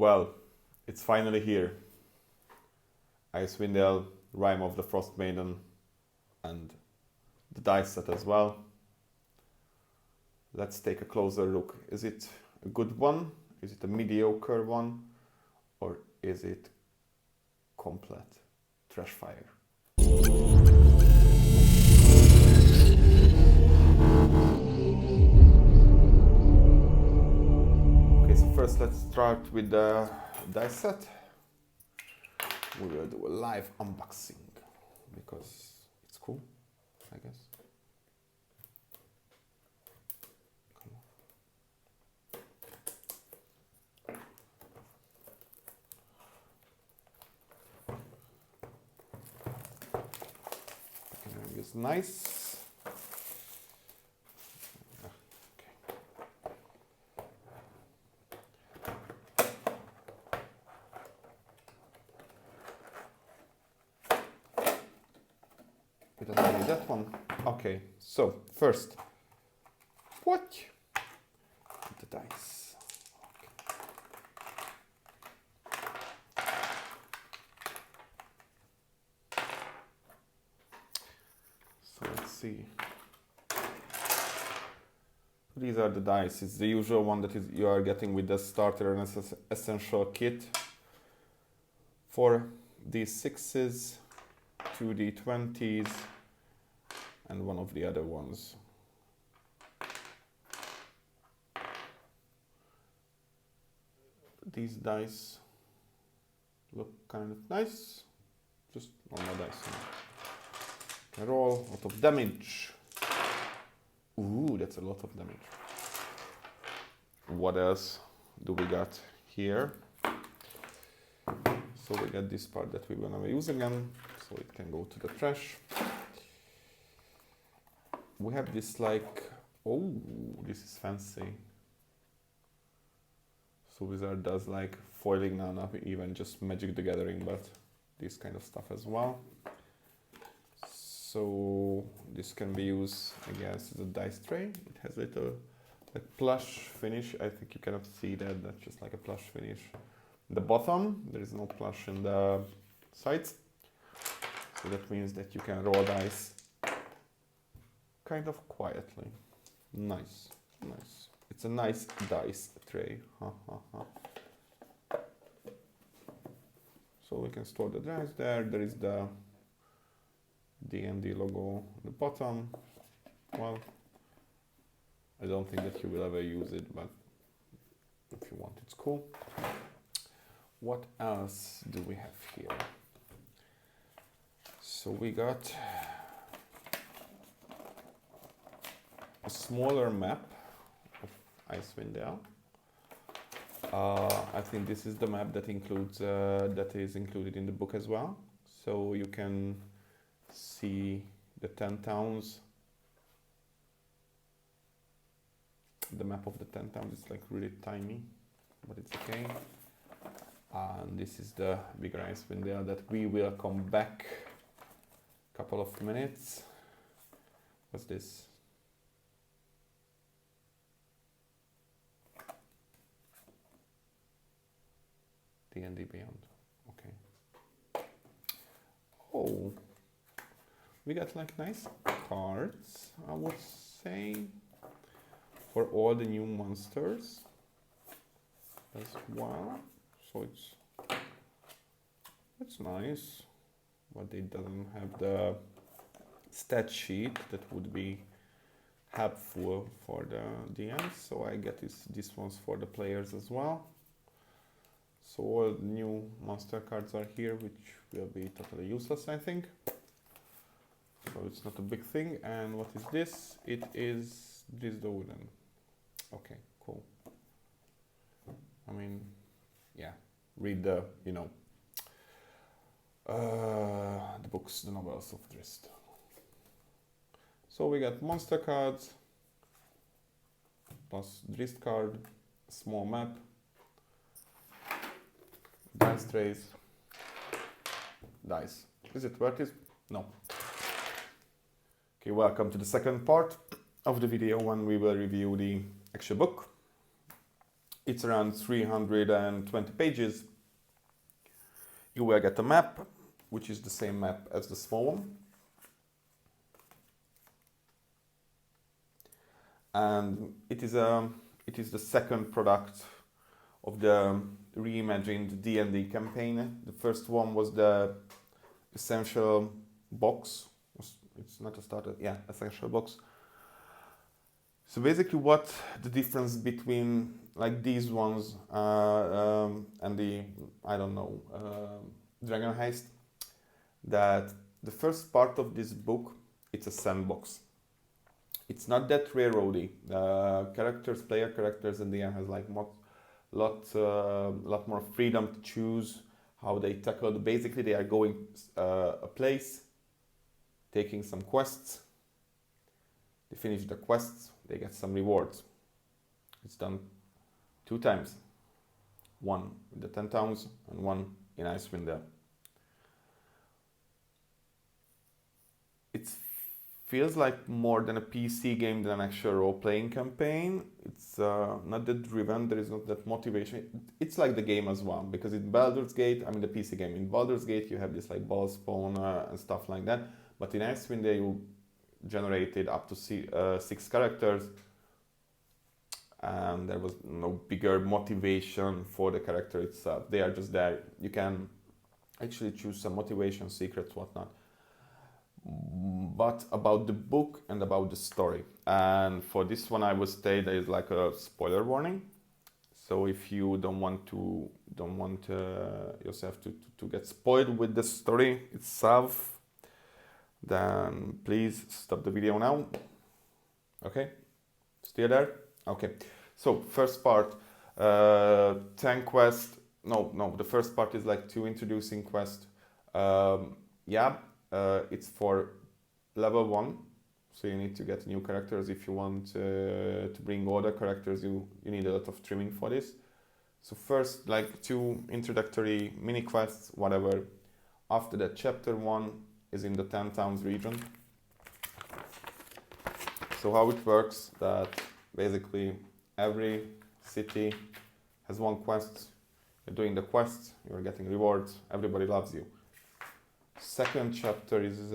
Well, it's finally here. Icewind Dale Rime of the Frostmaiden and the dice set as well. Let's take a closer look. Is it a good one? Is it a mediocre one? Or is it complete trash fire? Okay, so first let's start with the dice set. We will do a live unboxing because it's cool, I guess. Come on. Packaging is nice. It doesn't need that one. Okay, so first, what? The dice. Okay. So let's see. These are the dice. It's the usual one that you are getting with the starter and essential kit. 4 D6s, 2 D20s, and one of the other ones. These dice look kind of nice, just normal dice. Can roll a lot of damage. Ooh, that's a lot of damage. What else do we got here? So we got this part that we will never use again, so it can go to the trash. We have this like, oh, this is fancy. So Wizard does like foiling now, not even just Magic the Gathering, but this kind of stuff as well. So this can be used, I guess, as a dice tray. It has a little like plush finish. I think you cannot see that, that's just like a plush finish. The bottom, there is no plush in the sides. So that means that you can roll dice kind of quietly. Nice, nice. It's a nice dice tray. So we can store the dice there. There is the D&D logo on the bottom. Well, I don't think that you will ever use it, but if you want, it's cool. What else do we have here? So we got a smaller map of Icewind Dale. I think this is the map that includes that is included in the book as well. So you can see the 10 towns. The map of the 10 towns is like really tiny, but it's okay. And this is the bigger Icewind Dale that we will come back a couple of minutes. What's this? D&D Beyond. Okay. Oh, we got like nice cards, I would say, for all the new monsters as well. So it's nice, but it doesn't have the stat sheet that would be helpful for the DMs. So I get this one's for the players as well. So all the new monster cards are here, which will be totally useless, I think. So it's not a big thing. And what is this? It is this the wooden. Okay, cool. I mean, yeah, read the, you know, the books, the novels of Drist. So we got monster cards, plus Drist card, small map, dice trays, dice. Is it worth it? No. Okay, welcome to the second part of the video when we will review the actual book. It's around 320 pages. You will get a map, which is the same map as the small one. And it is the second product of the reimagined D&D campaign. The first one was the essential box. It's not a starter, yeah, essential box. So basically, what the difference between like these ones and the Dragon Heist, that the first part of this book, it's a sandbox. It's not that railroady. Player characters in the end has like lot more freedom to choose how they tackle. Basically, they are going a place, taking some quests. They finish the quests, they get some rewards. It's done 2 times. One in the 10 towns and one in Icewind Dale. It feels like more than a PC game than an actual role-playing campaign. It's not that driven, there is not that motivation. It's like the game as well, because in Baldur's Gate, the PC game, in Baldur's Gate you have this like ball spawn and stuff like that, but in Icewind Dale you generated up to 6 characters, and there was no bigger motivation for the character itself. They are just there. You can actually choose some motivation, secrets, whatnot. But about the book and about the story. And for this one, I would say there is like a spoiler warning. So if you don't want yourself to get spoiled with the story itself, then please stop the video now. Okay, still there? Okay. So first part, 10 quest. No, the first part is like 2 introducing quest. It's for level 1, so you need to get new characters. If you want to bring other characters, you need a lot of trimming for this. So first, like 2 introductory mini quests, whatever. After that, chapter 1 is in the 10 towns region. So how it works, that basically every city has 1 quest. You're doing the quests, you're getting rewards, everybody loves you. Second chapter is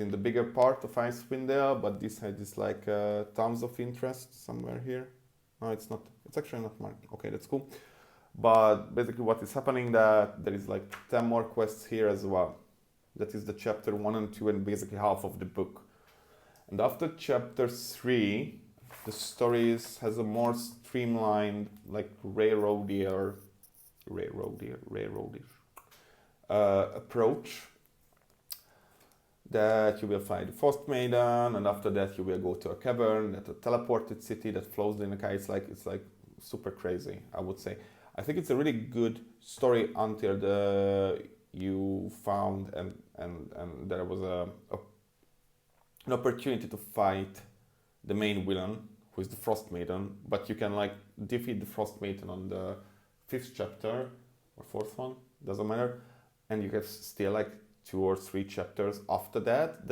in the bigger part of Icewind Dale, but this has this like towns of interest somewhere here. No, it's not. It's actually not marked. Okay, that's cool. But basically, what is happening that there is like 10 more quests here as well. That is the chapter 1 and 2, and basically half of the book. And after chapter 3, the story has a more streamlined, like railroadish approach. That you will find the Frostmaiden, and after that you will go to a cavern, at a teleported city that flows in the sky. It's like super crazy, I would say. I think it's a really good story until you found and there was an opportunity to fight the main villain, who is the Frostmaiden, but you can like defeat the Frostmaiden on the 5th chapter or 4th one, doesn't matter, and you have still like 2 or 3 chapters after that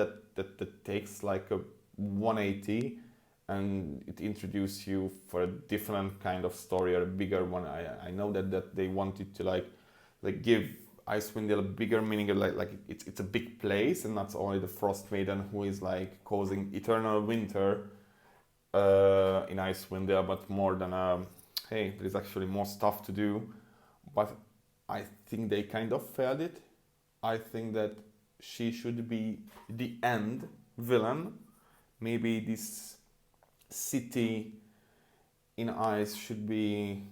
takes like a 180, and it introduces you for a different kind of story, or a bigger one. I know that they wanted to like give Icewind Dale a bigger meaning, like it's a big place, and not only the Frostmaiden who is like causing eternal winter in Icewind Dale, but more than hey, there is actually more stuff to do. But I think they kind of failed it. I think that she should be the end villain. Maybe this city in ice should be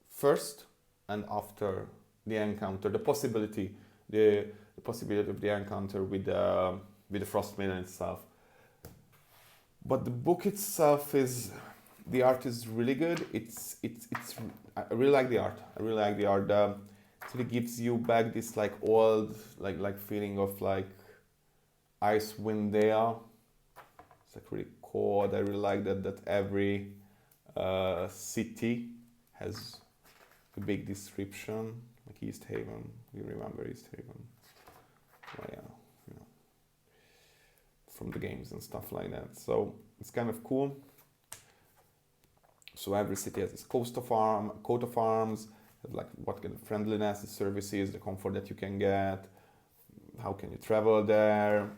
first, and after the encounter, the possibility of the encounter with the Frostmaiden itself. But the book itself the art is really good. I really like the art. It really gives you back this like old like feeling of like Icewind Dale. It's like really cold. I really like that every city has a big description, like East Haven. You remember East Haven? Well, yeah, from the games and stuff like that. So it's kind of cool. So every city has its coat of arms, like what kind of friendliness, the services, the comfort that you can get, how can you travel there,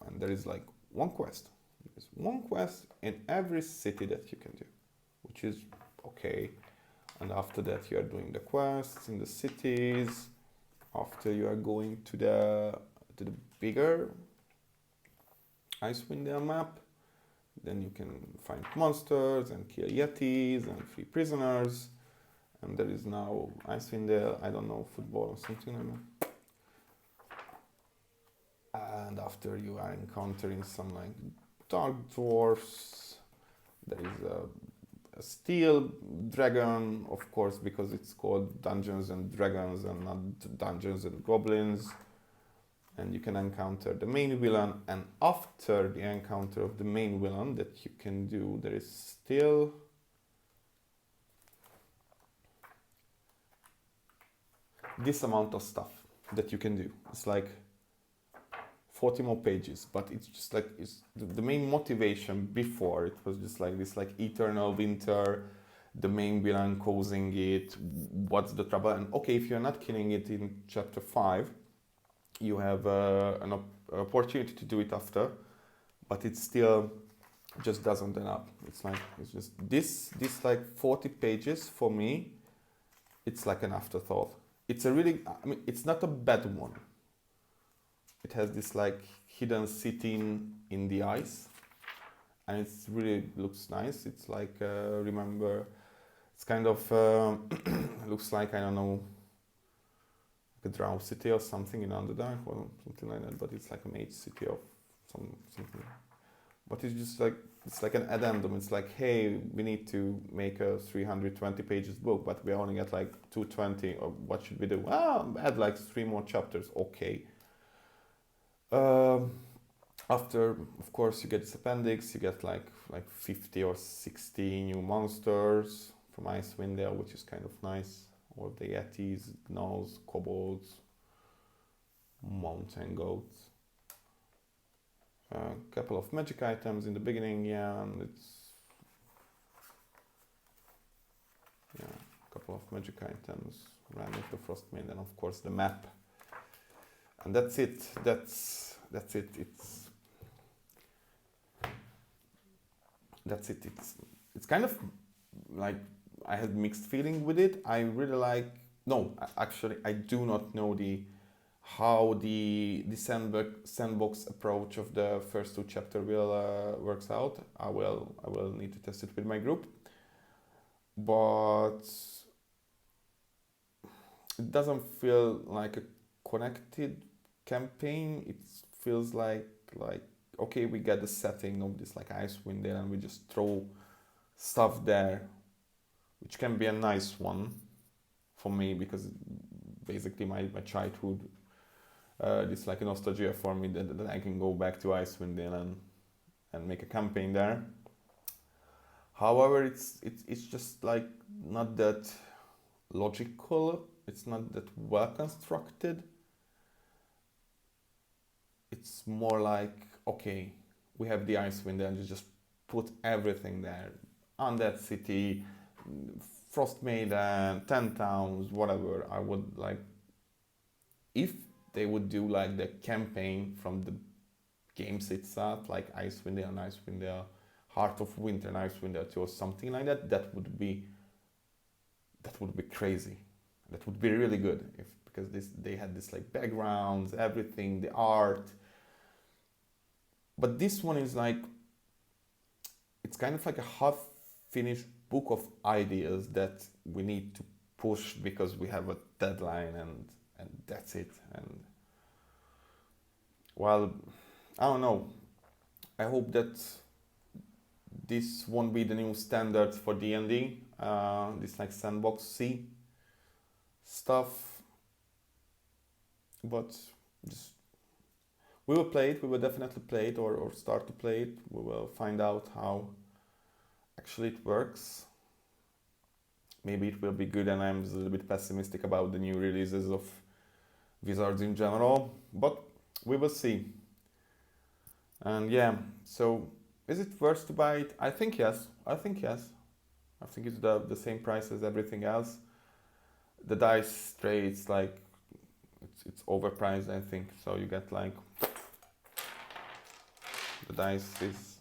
and there is like one quest. There's one quest in every city that you can do, which is okay. And after that, you are doing the quests in the cities. After you are going to the bigger Icewind Dale map, then you can find monsters and kill yetis and free prisoners. And there is now Icewind Dale, I don't know, football or something like that. And after you are encountering some like dark dwarfs, there is a steel dragon, of course, because it's called Dungeons and Dragons and not Dungeons and Goblins. And you can encounter the main villain, and after the encounter of the main villain that you can do, there is still this amount of stuff that you can do. It's like 40 more pages, but it's just like it's the main motivation before it was just like this, like eternal winter, the main villain causing it, what's the trouble, and okay, if you're not killing it in chapter 5, you have an opportunity to do it after, but it still just doesn't end up. It's just this like 40 pages for me, it's like an afterthought. It's a really, I mean, it's not a bad one. It has this like hidden city in the ice, and it's really looks nice. It's like remember, it's kind of looks like, I don't know, like a drow city or something in Underdark or something like that. But it's like a mage city of something. But it's just like it's like an addendum. It's like, hey, we need to make a 320 pages book, but we only get like 220. Or what should we do? Well, add like 3 more chapters. Okay. After, of course, you get this appendix. You get like 50 or 60 new monsters from Icewind Dale, which is kind of nice. Or the yetis, gnolls, kobolds, mountain goats. A couple of magic items in the beginning, yeah, and it's a couple of magic items, random to Frostmaiden, and of course the map. And that's it. That's it. It's kind of like I had mixed feeling with it. I really like. No, actually, I do not know how the sandbox approach of the first 2 chapter will works out. I will need to test it with my group, but it doesn't feel like a connected campaign. It feels like okay, we get the setting of this like Icewind Dale and we just throw stuff there, which can be a nice one for me because basically my childhood, this like a nostalgia for me that I can go back to Icewind Dale and make a campaign there. However, it's just like not that logical. It's not that well constructed. It's more like, okay, we have the Icewind Dale and you just put everything there on that city, Frostmaiden, 10 towns, whatever. I would like if they would do like the campaign from the games itself, like Icewind Dale and Icewind Dale, Heart of Winter and Icewind Dale 2 or something like that. That would be crazy. That would be really good because they had this like backgrounds, everything, the art. But this one is like, it's kind of like a half-finished book of ideas that we need to push because we have a deadline and that's it. And well, I don't know. I hope that this won't be the new standard for D&D. This like sandbox C stuff. But just we will play it. We will definitely play it or start to play it. We will find out how actually it works. Maybe it will be good, and I'm a little bit pessimistic about the new releases of Wizards in general, but we will see. And yeah, so is it worth to buy it? I think yes. I think it's the same price as everything else. The dice tray, it's like it's overpriced, I think. So you get like the dice, this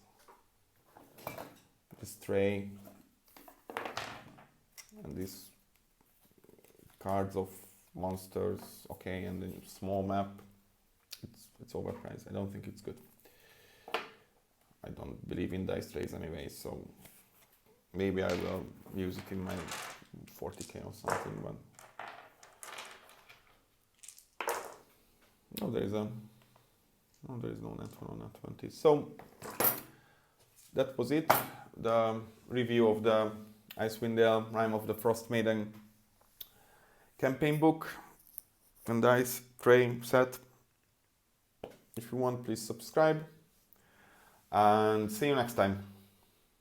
tray, and these cards of monsters. Okay, and then small map. It's overpriced. I don't think it's good. I don't believe in dice trays anyway, so maybe I will use it in my 40k or something. But no, there is no net 1 or net 20. So that was it. The review of the Icewind Dale Rime of the Frostmaiden campaign book and dice tray set. If you want, please subscribe, and see you next time.